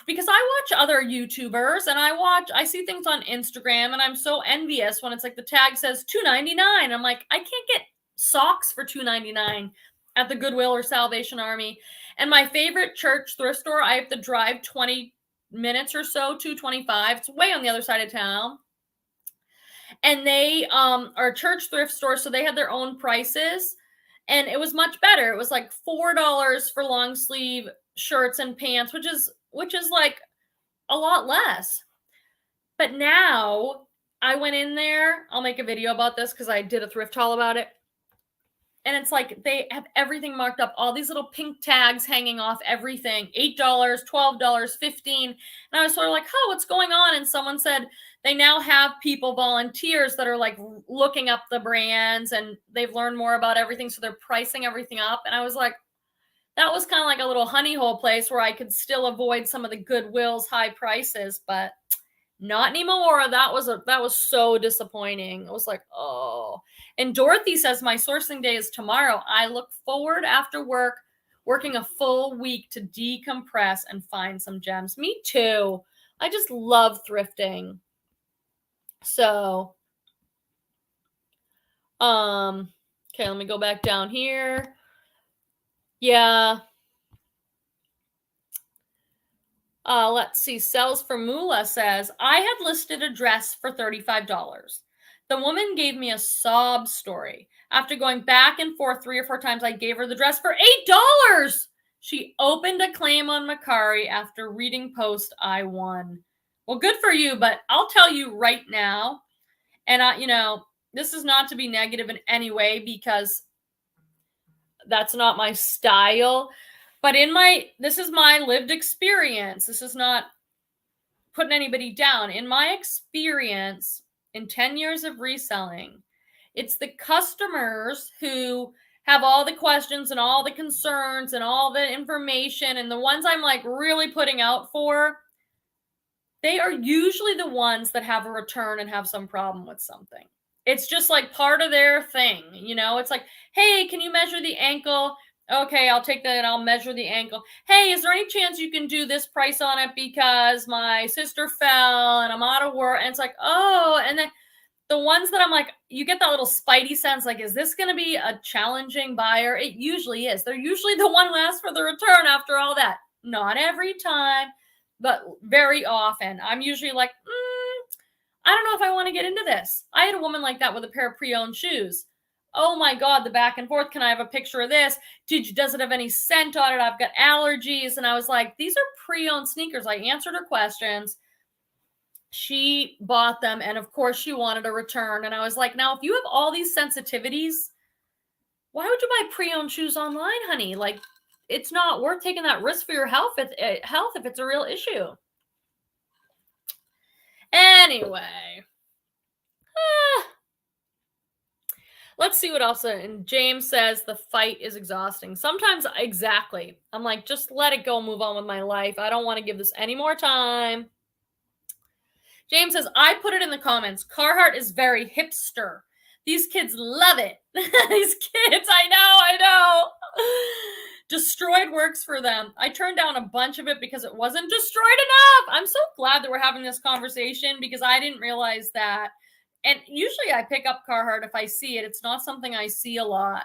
because I watch other YouTubers and I see things on Instagram and I'm so envious when it's like the tag says $2.99. I'm like, I can't get socks for $2.99 at the Goodwill or Salvation Army. And my favorite church thrift store, I have to drive 20 minutes or so, 225. It's way on the other side of town. And they are a church thrift store, so they had their own prices. And it was much better. It was like $4 for long sleeve shirts and pants, which is like a lot less. But now I went in there. I'll make a video about this because I did a thrift haul about it. And it's like they have everything marked up. All these little pink tags hanging off everything. $8, $12, $15. And I was sort of like, oh, what's going on? And someone said they now have people, volunteers that are like looking up the brands and they've learned more about everything. So they're pricing everything up. And I was like, that was kind of like a little honey hole place where I could still avoid some of the Goodwill's high prices, but not anymore. That was so disappointing. It was like, oh. And Dorothy says, my sourcing day is tomorrow. I look forward after work, working a full week to decompress and find some gems. Me too. I just love thrifting. So, okay, let me go back down here. Yeah. Let's see. Sells for Moolah says, I had listed a dress for $35. The woman gave me a sob story. After going back and forth 3 or 4 times, I gave her the dress for $8. She opened a claim on Mercari after reading post I won. Well, good for you, but I'll tell you right now, and this is not to be negative in any way because that's not my style. But this is my lived experience. This is not putting anybody down. In my experience, in 10 years of reselling, it's the customers who have all the questions and all the concerns and all the information, and the ones I'm like really putting out for, they are usually the ones that have a return and have some problem with something. It's just like part of their thing. It's like, hey, can you measure the ankle? Okay, I'll take that and I'll measure the ankle. Hey, is there any chance you can do this price on it because my sister fell and I'm out of work? And it's like, oh, and then the ones that I'm like, you get that little spidey sense, like, is this going to be a challenging buyer? It usually is. They're usually the one who asks for the return after all that. Not every time, but very often. I'm usually like, I don't know if I want to get into this. I had a woman like that with a pair of pre-owned shoes. Oh my God, the back and forth. Can I have a picture of this? Does it have any scent on it? I've got allergies. And I was like, these are pre-owned sneakers. I answered her questions. She bought them. And of course she wanted a return. And I was like, now, if you have all these sensitivities, why would you buy pre-owned shoes online, honey? Like, it's not worth taking that risk for your health if it's a real issue. Anyway. Let's see what else. And James says the fight is exhausting. Sometimes, exactly. I'm like, just let it go, move on with my life. I don't want to give this any more time. James says, I put it in the comments. Carhartt is very hipster. These kids love it. These kids, I know. Destroyed works for them. I turned down a bunch of it because it wasn't destroyed enough. I'm so glad that we're having this conversation because I didn't realize that. And usually I pick up Carhartt if I see it. It's not something I see a lot.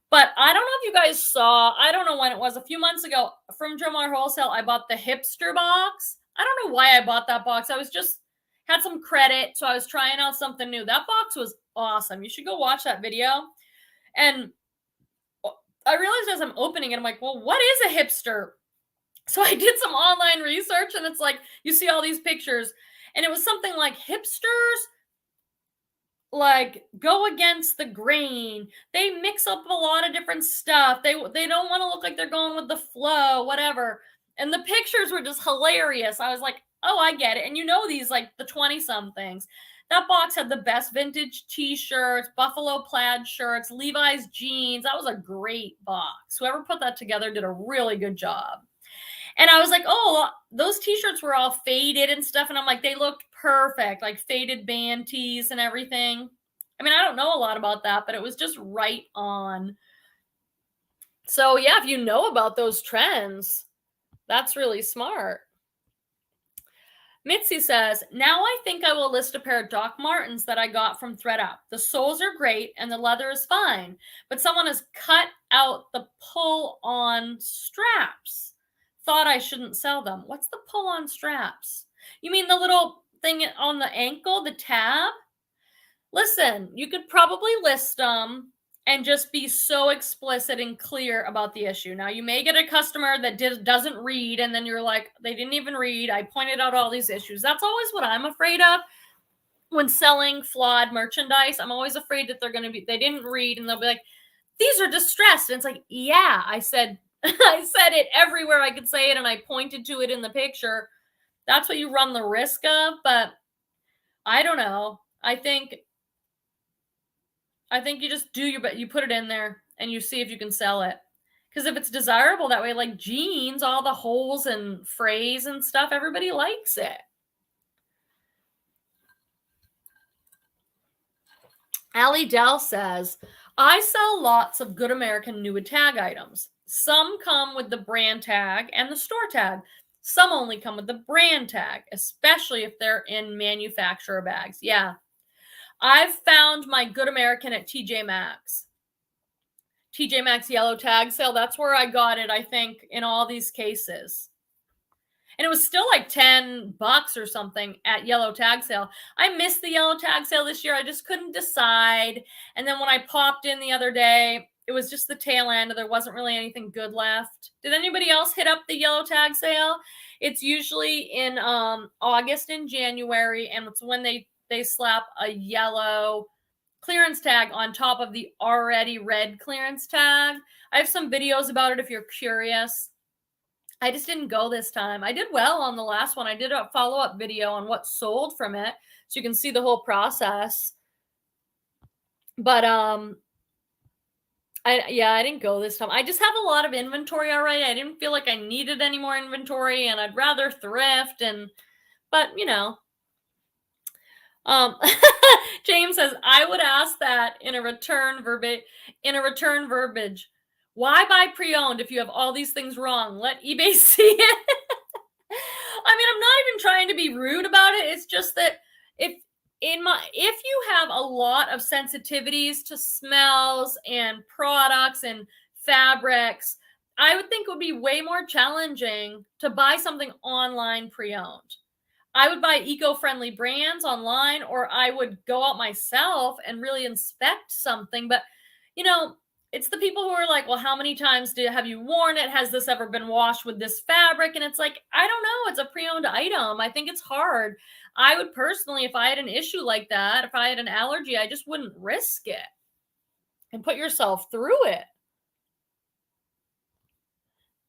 But I don't know if you guys saw, I don't know when it was, a few months ago from Jomar Wholesale, I bought the hipster box. I don't know why I bought that box. I was just, had some credit, so I was trying out something new. That box was awesome. You should go watch that video. And I realized as I'm opening it, I'm like, well, what is a hipster? So I did some online research, and it's like, you see all these pictures, and it was something like hipsters like go against the grain. They mix up a lot of different stuff. They don't want to look like they're going with the flow, whatever. And the pictures were just hilarious. I was like, oh, I get it. And you know these, like the 20-somethings. That box had the best vintage t-shirts, buffalo plaid shirts, Levi's jeans. That was a great box. Whoever put that together did a really good job. And I was like, oh, those t-shirts were all faded and stuff. And I'm like, they looked perfect, like faded band tees and everything. I mean, I don't know a lot about that, but it was just right on. So yeah, if you know about those trends, that's really smart. Mitzi says, now I think I will list a pair of Doc Martens that I got from Thredup. The soles are great and the leather is fine, but someone has cut out the pull-on straps. Thought I shouldn't sell them. What's the pull-on straps? You mean the little thing on the ankle, the tab? Listen, you could probably list them and just be so explicit and clear about the issue. Now, you may get a customer that doesn't read, and then you're like, they didn't even read. I pointed out all these issues. That's always what I'm afraid of when selling flawed merchandise. I'm always afraid that they didn't read, and they'll be like, these are distressed. And it's like, yeah, I said it everywhere I could say it, and I pointed to it in the picture. That's what you run the risk of, but I don't know. I think you just do you put it in there and you see if you can sell it. Because if it's desirable that way, like jeans, all the holes and frays and stuff, everybody likes it. Allie Dell says, I sell lots of good American new tag items. Some come with the brand tag and the store tag. Some only come with the brand tag, especially if they're in manufacturer bags. Yeah. I've found my good American at TJ Maxx. TJ Maxx yellow tag sale. That's where I got it, I think, in all these cases. And it was still like $10 or something at yellow tag sale. I missed the yellow tag sale this year. I just couldn't decide. And then when I popped in the other day, it was just the tail end. There wasn't really anything good left. Did anybody else hit up the yellow tag sale? It's usually in August and January, and it's when they slap a yellow clearance tag on top of the already red clearance tag. I have some videos about it if you're curious. I just didn't go this time. I did well on the last one. I did a follow-up video on what sold from it, so you can see the whole process. But I didn't go this time. I just have a lot of inventory already. I didn't feel like I needed any more inventory, and I'd rather thrift. But you know, James says, I would ask that in a return verbiage. Why buy pre-owned if you have all these things wrong? Let eBay see it. I mean, I'm not even trying to be rude about it. It's just that if you have a lot of sensitivities to smells and products and fabrics, I would think it would be way more challenging to buy something online pre-owned. I would buy eco-friendly brands online, or I would go out myself and really inspect something. But, you know, it's the people who are like, well, how many times have you worn it? Has this ever been washed with this fabric? And it's like, I don't know. It's a pre-owned item. I think it's hard. I would personally, if I had an issue like that, if I had an allergy, I just wouldn't risk it and put yourself through it.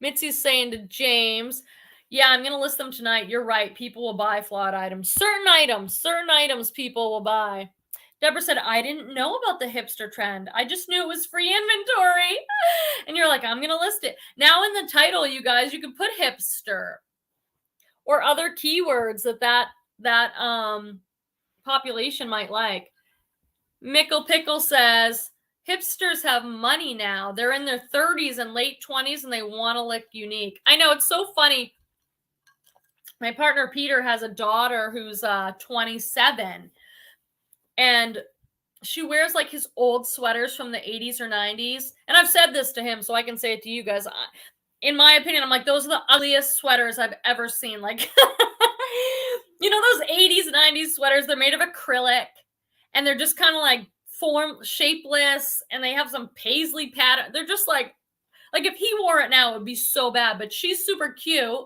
Mitzi's saying to James, yeah, I'm going to list them tonight. You're right. People will buy flawed items. Certain items people will buy. Deborah said, I didn't know about the hipster trend. I just knew it was free inventory. And you're like, I'm going to list it. Now in the title, you guys, you can put hipster or other keywords that population might like. Mickle Pickle says, hipsters have money now. They're in their 30s and late 20s and they want to look unique. I know, it's so funny. My partner Peter has a daughter who's 27, and she wears like his old sweaters from the 80s or 90s. And I've said this to him, so I can say it to you guys. In my opinion, I'm like, those are the ugliest sweaters I've ever seen. Like, you know, those 80s, 90s sweaters, they're made of acrylic and they're just kind of like shapeless, and they have some paisley pattern. They're just like if he wore it now, it would be so bad, but she's super cute,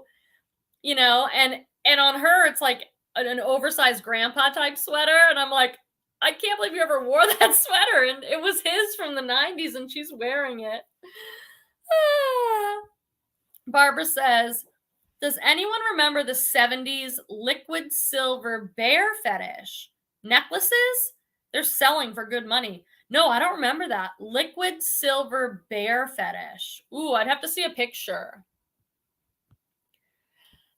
you know, and on her, it's like an oversized grandpa type sweater. And I'm like, I can't believe you ever wore that sweater. And it was his from the 90s and she's wearing it. Barbara says, does anyone remember the 70s liquid silver bear fetish? Necklaces? They're selling for good money. No, I don't remember that. Liquid silver bear fetish. Ooh, I'd have to see a picture.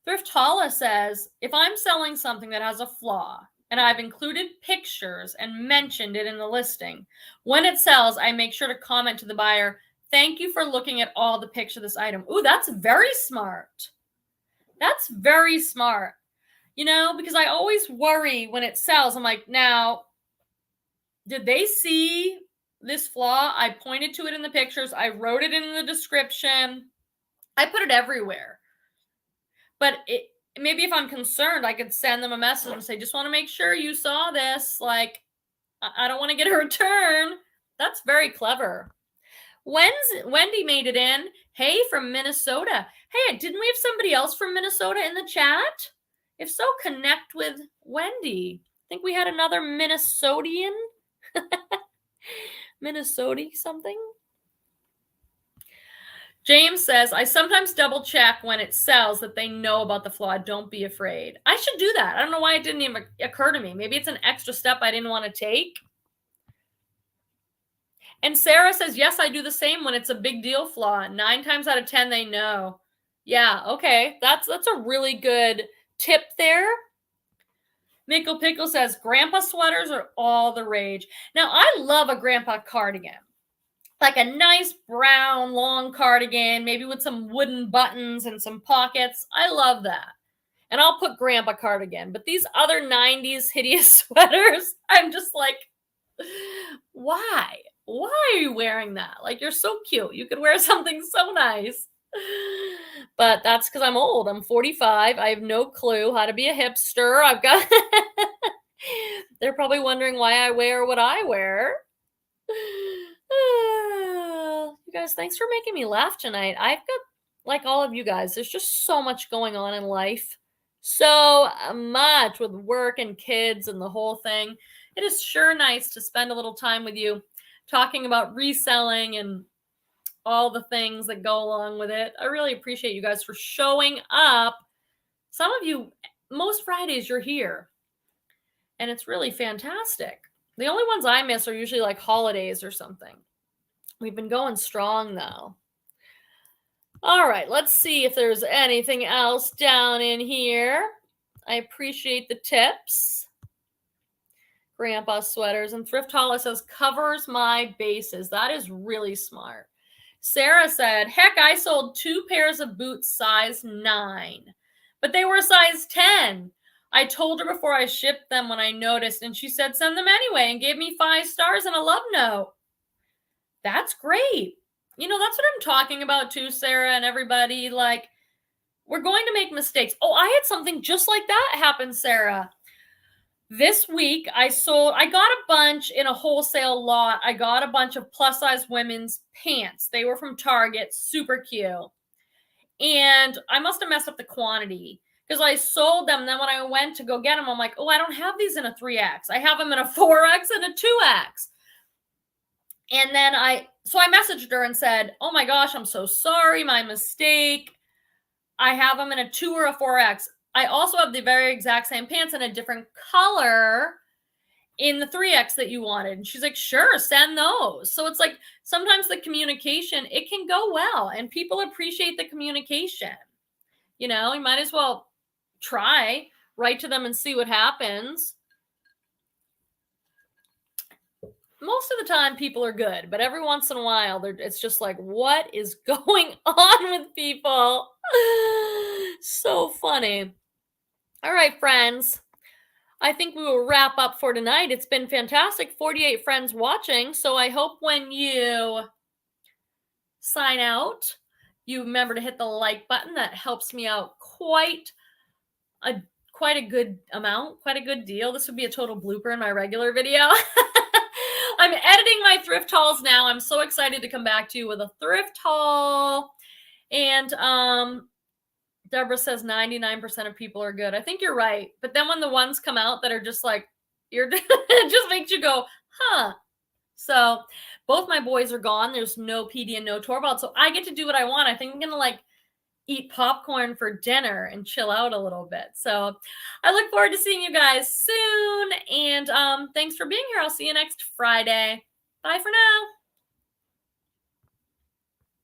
Thrift Hauls says, if I'm selling something that has a flaw, and I've included pictures and mentioned it in the listing, when it sells, I make sure to comment to the buyer, thank you for looking at all the pictures of this item. Ooh, that's very smart. That's very smart. You know, because I always worry when it sells. I'm like, now, did they see this flaw? I pointed to it in the pictures. I wrote it in the description. I put it everywhere. But maybe if I'm concerned, I could send them a message and say, just want to make sure you saw this. Like, I don't want to get a return. That's very clever. Wendy made it in. Hey, from Minnesota. Hey, didn't we have somebody else from Minnesota in the chat? If so, connect with Wendy. I think we had another Minnesotian. Minnesota something. James says, I sometimes double check when it sells that they know about the flaw. Don't be afraid. I should do that. I don't know why it didn't even occur to me. Maybe it's an extra step I didn't want to take. And Sarah says, yes, I do the same when it's a big deal flaw. 9 times out of 10, they know. Yeah, okay. That's a really good tip there. Mickle Pickle says, grandpa sweaters are all the rage. Now, I love a grandpa cardigan. Like a nice brown long cardigan, maybe with some wooden buttons and some pockets. I love that. And I'll put grandpa cardigan. But these other 90s hideous sweaters, I'm just like, why? Why are you wearing that? Like, you're so cute. You could wear something so nice. But that's because I'm old. I'm 45. I have no clue how to be a hipster. I've got... They're probably wondering why I wear what I wear. You guys, thanks for making me laugh tonight. I've got, like all of you guys, there's just so much going on in life. So much with work and kids and the whole thing. It is sure nice to spend a little time with you talking about reselling and all the things that go along with it. I really appreciate you guys for showing up. Some of you, most Fridays you're here. And it's really fantastic. The only ones I miss are usually like holidays or something. We've been going strong though. All right, let's see if there's anything else down in here. I appreciate the tips. Grandpa sweaters, and Thrift Hauls says covers my bases. That is really smart. Sarah said, heck, I sold 2 pairs of boots size 9, but they were size 10. I told her before I shipped them when I noticed, and she said, send them anyway, and gave me 5 stars and a love note. That's great. You know, that's what I'm talking about too, Sarah and everybody. Like, we're going to make mistakes. Oh, I had something just like that happen, Sarah. This week, I got a bunch in a wholesale lot. I got a bunch of plus-size women's pants. They were from Target, super cute. And I must have messed up the quantity because I sold them. Then when I went to go get them, I'm like, oh, I don't have these in a 3X. I have them in a 4X and a 2X. And then I messaged her and said, oh my gosh, I'm so sorry, my mistake. I have them in a 2 or a 4X. I also have the very exact same pants in a different color. in the 3X that you wanted. And she's like, sure, send those. So it's like sometimes the communication, it can go well and people appreciate the communication. You know, you might as well write to them and see what happens. Most of the time people are good, but every once in a while it's just like, what is going on with people? So funny. All right, friends. I think we will wrap up for tonight. It's been fantastic. 48 friends watching. So I hope when you sign out, you remember to hit the like button. That helps me out quite a good amount, quite a good deal. This would be a total blooper in my regular video. I'm editing my thrift hauls now. I'm so excited to come back to you with a thrift haul. And Deborah says 99% of people are good. I think you're right. But then when the ones come out that are just like, it just makes you go, huh. So both my boys are gone. There's no PD and no Torvald. So I get to do what I want. I think I'm going to like eat popcorn for dinner and chill out a little bit. So I look forward to seeing you guys soon. And thanks for being here. I'll see you next Friday. Bye for now.